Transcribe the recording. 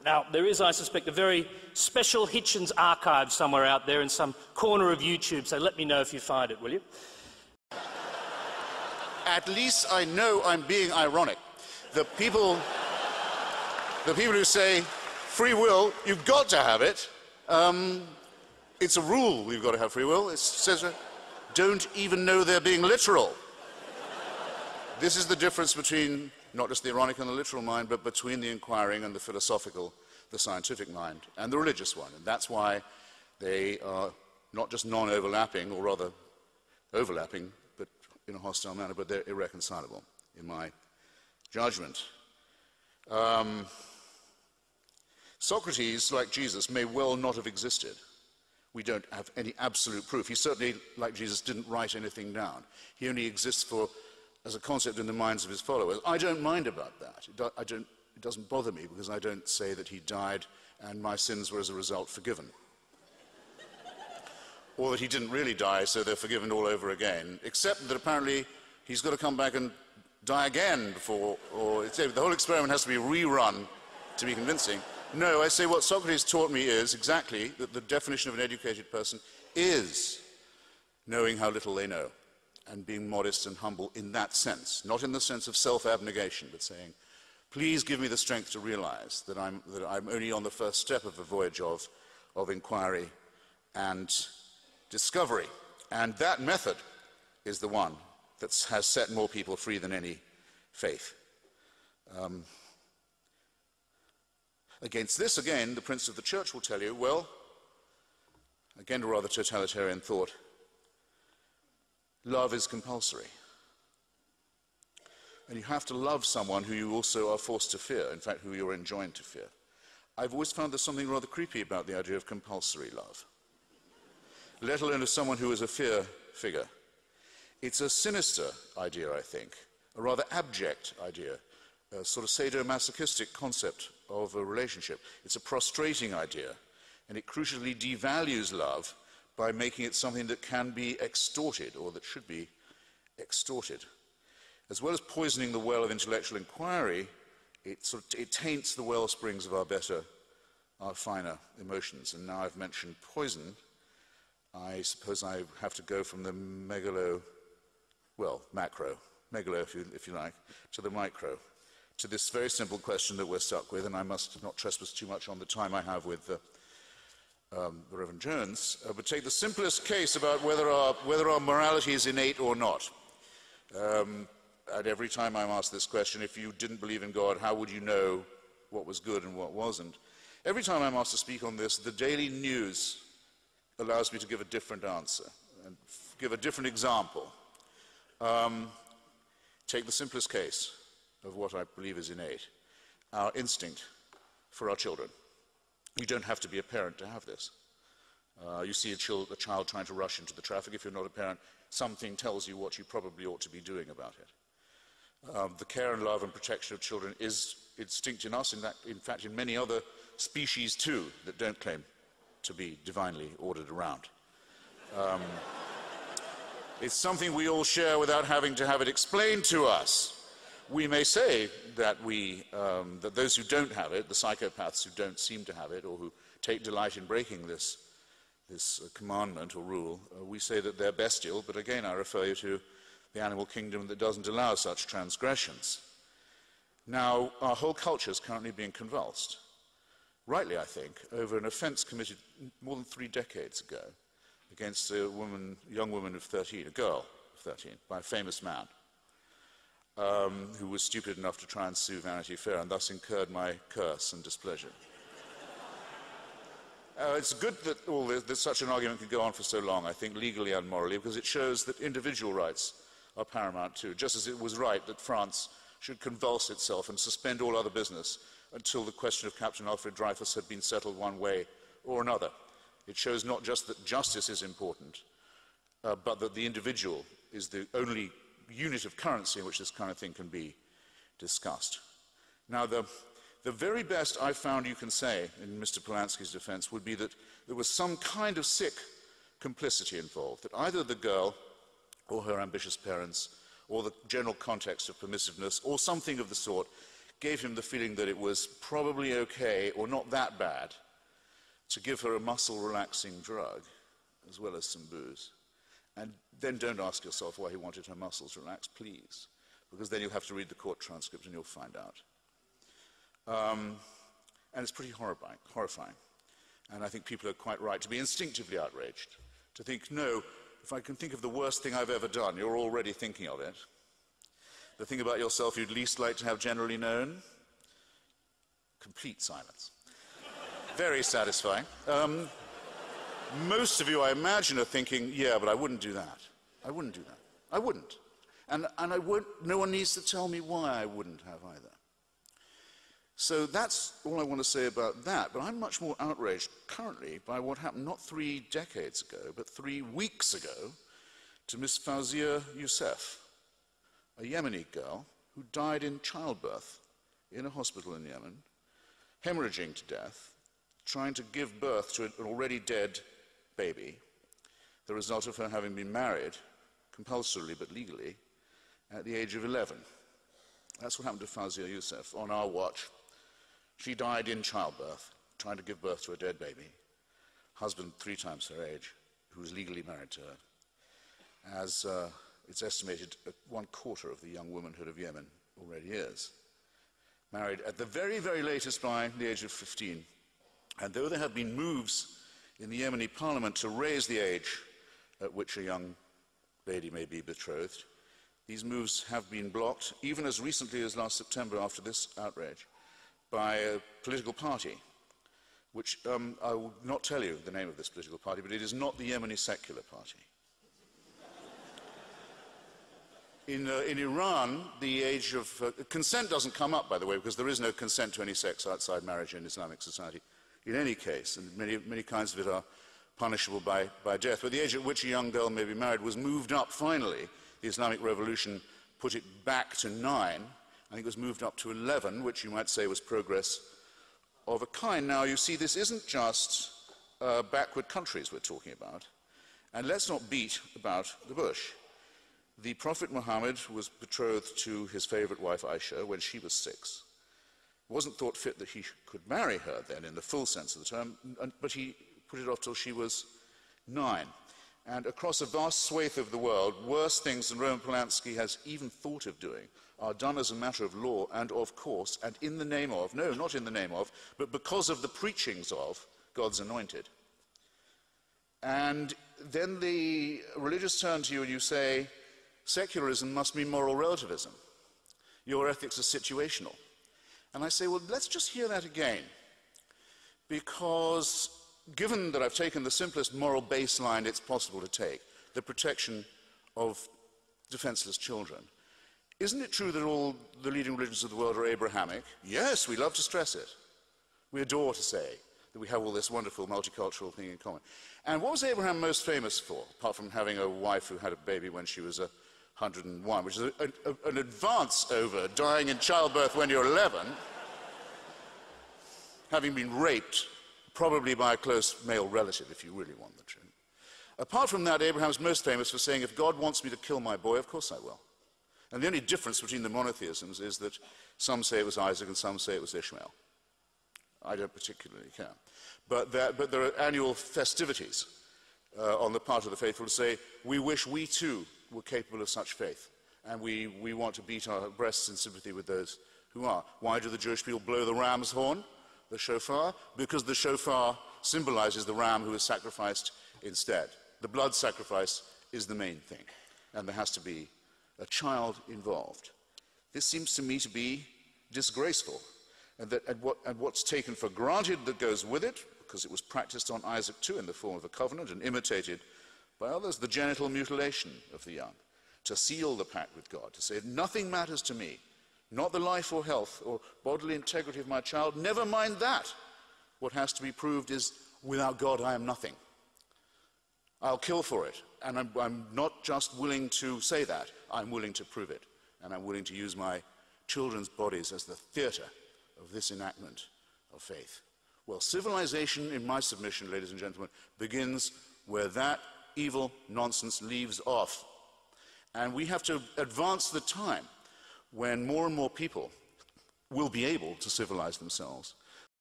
Now, there is, I suspect, a very special Hitchens archive somewhere out there in some corner of YouTube, so let me know if you find it, will you? At least I know I'm being ironic. The people who say, free will, you've got to have it, it's a rule we've got to have free will. It says, don't even know they're being literal. This is the difference between not just the ironic and the literal mind, but between the inquiring and the philosophical, the scientific mind, and the religious one. And that's why they are not just non-overlapping, or rather overlapping, but in a hostile manner, but they're irreconcilable, in my judgment. Socrates, like Jesus, may well not have existed. We don't have any absolute proof. He certainly, like Jesus, didn't write anything down. He only exists as a concept in the minds of his followers. I don't mind about that. It doesn't bother me, because I don't say that he died and my sins were as a result forgiven. Or that he didn't really die, so they're forgiven all over again, except that apparently he's got to come back and die again before, or the whole experiment has to be rerun to be convincing. No, I say what Socrates taught me is exactly that the definition of an educated person is knowing how little they know, and being modest and humble in that sense, not in the sense of self-abnegation, but saying, please give me the strength to realize that I'm only on the first step of a voyage of inquiry and discovery. And that method is the one that has set more people free than any faith. Against this, again, the Prince of the Church will tell you, well, again, a rather totalitarian thought, love is compulsory. And you have to love someone who you also are forced to fear, in fact, who you're enjoined to fear. I've always found there's something rather creepy about the idea of compulsory love, let alone of someone who is a fear figure. It's a sinister idea, I think, a rather abject idea, a sort of sadomasochistic concept of a relationship. It's a prostrating idea, and it crucially devalues love by making it something that can be extorted, or that should be extorted. As well as poisoning the well of intellectual inquiry, it taints the well springs of our finer emotions. And now I've mentioned poison, I suppose I have to go from the macro, if you like, to the micro, to this very simple question that we're stuck with, and I must not trespass too much on the time I have with the Reverend Jones, but take the simplest case about whether our morality is innate or not. And every time I'm asked this question, if you didn't believe in God, how would you know what was good and what wasn't? Every time I'm asked to speak on this, the daily news allows me to give a different answer and give a different example. Take the simplest case of what I believe is innate, our instinct for our children. You don't have to be a parent to have this. You see a child trying to rush into the traffic. If you're not a parent, something tells you what you probably ought to be doing about it. The care and love and protection of children is instinct in us, in fact in many other species too that don't claim to be divinely ordered around. It's something we all share without having to have it explained to us. We may say that that those who don't have it, the psychopaths who don't seem to have it, or who take delight in breaking this commandment or rule, we say that they're bestial, but again I refer you to the animal kingdom that doesn't allow such transgressions. Now, our whole culture is currently being convulsed, rightly I think, over an offence committed more than 3 decades ago against a young woman of 13, a girl of 13, by a famous man who was stupid enough to try and sue Vanity Fair and thus incurred my curse and displeasure. It's good that such an argument could go on for so long, I think, legally and morally, because it shows that individual rights are paramount too, just as it was right that France should convulse itself and suspend all other business until the question of Captain Alfred Dreyfus had been settled one way or another. It shows not just that justice is important, but that the individual is the only unit of currency in which this kind of thing can be discussed. Now, the very best I found you can say in Mr. Polanski's defense would be that there was some kind of sick complicity involved, that either the girl or her ambitious parents or the general context of permissiveness or something of the sort gave him the feeling that it was probably okay, or not that bad, to give her a muscle-relaxing drug, as well as some booze. And then don't ask yourself why he wanted her muscles relaxed, please, because then you'll have to read the court transcript and you'll find out. And it's pretty horrifying. And I think people are quite right to be instinctively outraged, to think, no, if I can think of the worst thing I've ever done, you're already thinking of it. The thing about yourself you'd least like to have generally known? Complete silence. Very satisfying. Most of you, I imagine, are thinking, yeah, but I wouldn't do that. I wouldn't do that. I wouldn't. And no one needs to tell me why I wouldn't have either. So that's all I want to say about that. But I'm much more outraged currently by what happened not 3 decades ago, but 3 weeks ago to Miss Fawzia Youssef, a Yemeni girl who died in childbirth in a hospital in Yemen, hemorrhaging to death, trying to give birth to an already dead baby, the result of her having been married, compulsorily but legally, at the age of 11. That's what happened to Fawzia Youssef on our watch. She died in childbirth, trying to give birth to a dead baby. Husband 3 times her age, who was legally married to her, as it's estimated 1/4 of the young womanhood of Yemen already is. Married at the very, very latest by the age of 15. And though there have been moves in the Yemeni parliament to raise the age at which a young lady may be betrothed, these moves have been blocked, even as recently as last September after this outrage, by a political party, which I will not tell you the name of this political party, but it is not the Yemeni Secular Party. In Iran, the age of consent doesn't come up, by the way, because there is no consent to any sex outside marriage in Islamic society. In any case, and many kinds of it are punishable by death. But the age at which a young girl may be married was moved up finally. The Islamic Revolution put it back to 9. I think it was moved up to 11, which you might say was progress of a kind. Now, you see, this isn't just backward countries we're talking about. And let's not beat about the bush. The Prophet Muhammad was betrothed to his favorite wife, Aisha, when she was 6. It wasn't thought fit that he could marry her then, in the full sense of the term, but he put it off till she was 9. And across a vast swathe of the world, worse things than Roman Polanski has even thought of doing are done as a matter of law and of course, and in the name of, no, not in the name of, but because of the preachings of God's anointed. And then the religious turn to you and you say, secularism must mean moral relativism. Your ethics are situational. And I say, well, let's just hear that again. Because given that I've taken the simplest moral baseline it's possible to take, the protection of defenseless children, isn't it true that all the leading religions of the world are Abrahamic? Yes, we love to stress it. We adore to say that we have all this wonderful multicultural thing in common. And what was Abraham most famous for, apart from having a wife who had a baby when she was 101, which is an advance over dying in childbirth when you're 11, having been raped, probably by a close male relative, if you really want the truth. Apart from that, Abraham's most famous for saying, if God wants me to kill my boy, of course I will. And the only difference between the monotheisms is that some say it was Isaac and some say it was Ishmael. I don't particularly care. But there are annual festivities on the part of the faithful to say, we wish we too were capable of such faith. And we want to beat our breasts in sympathy with those who are. Why do the Jewish people blow the ram's horn, the shofar? Because the shofar symbolizes the ram who is sacrificed instead. The blood sacrifice is the main thing. And there has to be a child involved. This seems to me to be disgraceful. And what's taken for granted that goes with it, because it was practiced on Isaac too in the form of a covenant and imitated by others, the genital mutilation of the young, to seal the pact with God, to say, nothing matters to me, not the life or health or bodily integrity of my child, never mind that. What has to be proved is, without God I am nothing. I'll kill for it. And I'm not just willing to say that, I'm willing to prove it. And I'm willing to use my children's bodies as the theatre of this enactment of faith. Well, civilization, in my submission, ladies and gentlemen, begins where that evil nonsense leaves off. And we have to advance the time when more and more people will be able to civilize themselves